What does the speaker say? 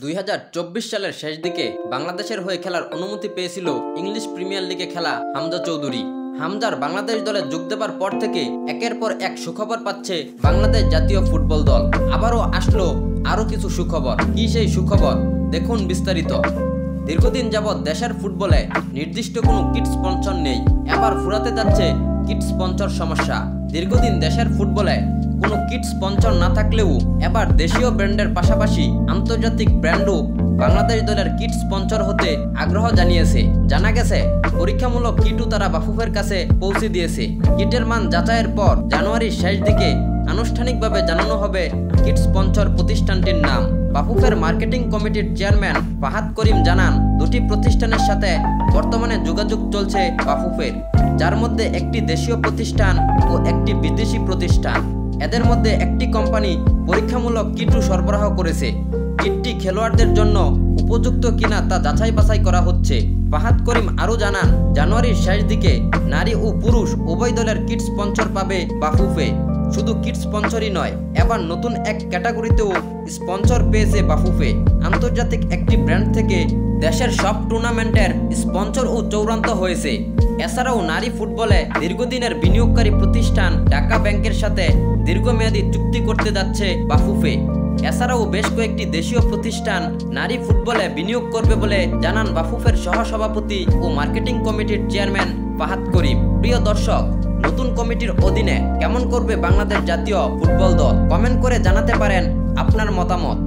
2024 সালের শেষ দিকে বাংলাদেশের হয়ে খেলার অনুমতি পেয়েছিল ইংলিশ প্রিমিয়ার লিগে খেলা হামজা চৌধুরী। হামজার বাংলাদেশ দলে যোগ দেবার পর থেকে একের পর এক সুখবর পাচ্ছে বাংলাদেশ জাতীয় ফুটবল দল। আবারও আসলো আরো কিছু সুখবর। কি সেই সুখবর, দেখুন বিস্তারিত। দীর্ঘদিন যাবৎ দেশের ফুটবলে নির্দিষ্ট কোনো কিট স্পন্সর নেই, এবার ফুরাতে যাচ্ছে কিট স্পন্সর সমস্যা। দীর্ঘদিন দেশের ফুটবলে কোনো কিট স্পন্সর না থাকলেও এবার দেশীয় ব্র্যান্ডের পাশাপাশি আন্তর্জাতিক ব্র্যান্ডও বাংলাদেশ দলের কিট স্পন্সর হতে আগ্রহ জানিয়েছে। জানা গেছে পরীক্ষামূলক কিটও তারা বাফুফের কাছে পৌঁছে দিয়েছে। কিটের মান যাচাইয়ের পর জানুয়ারির শেষ দিকে আনুষ্ঠানিকভাবে জানানো হবে কিট স্পন্সর প্রতিষ্ঠানটির নাম। বাফুফের মার্কেটিং কমিটির চেয়ারম্যান ফাহাদ করিম জানান, দুটি প্রতিষ্ঠানের সাথে বর্তমানে যোগাযোগ চলছে বাফুফের, যার মধ্যে একটি দেশীয় প্রতিষ্ঠান ও একটি বিদেশি প্রতিষ্ঠান। এদের মধ্যে একটি কোম্পানি পরীক্ষামূলক কিটও সরবরাহ করেছে। কিটটি খেলোয়াড়দের জন্য উপযুক্ত কিনা তা যাচাই বাছাই করা হচ্ছে। ফাহাদ করিম আরও জানান, জানুয়ারির শেষ দিকে নারী ও পুরুষ উভয় দলের কিট স্পন্সর পাবে বাফুফে। শুধু কিট স্পন্সরই নয়, এবার নতুন এক ক্যাটাগরিতেও স্পন্সর পেয়েছে বাফুফে। আন্তর্জাতিক একটি ব্র্যান্ড থেকে দেশের সব টুর্নামেন্টের স্পন্সর ও চূড়ান্ত হয়েছে। এছাড়াও নারী ফুটবলে দীর্ঘদিনের বিনিয়োগকারী প্রতিষ্ঠান ঢাকা ব্যাংকের সাথে দীর্ঘমেয়াদী চুক্তি করতে যাচ্ছে বাফুফে। এছাড়াও বেশ কয়েকটি দেশীয় প্রতিষ্ঠান নারী ফুটবলে বিনিয়োগ করবে বলে জানান বাফুফের সহসভাপতি ও মার্কেটিং কমিটির চেয়ারম্যান ফাহাদ করিম। প্রিয় দর্শক, নতুন কমিটির অধীনে কেমন করবে বাংলাদেশ জাতীয় ফুটবল দল? কমেন্ট করে জানাতে পারেন আপনার মতামত।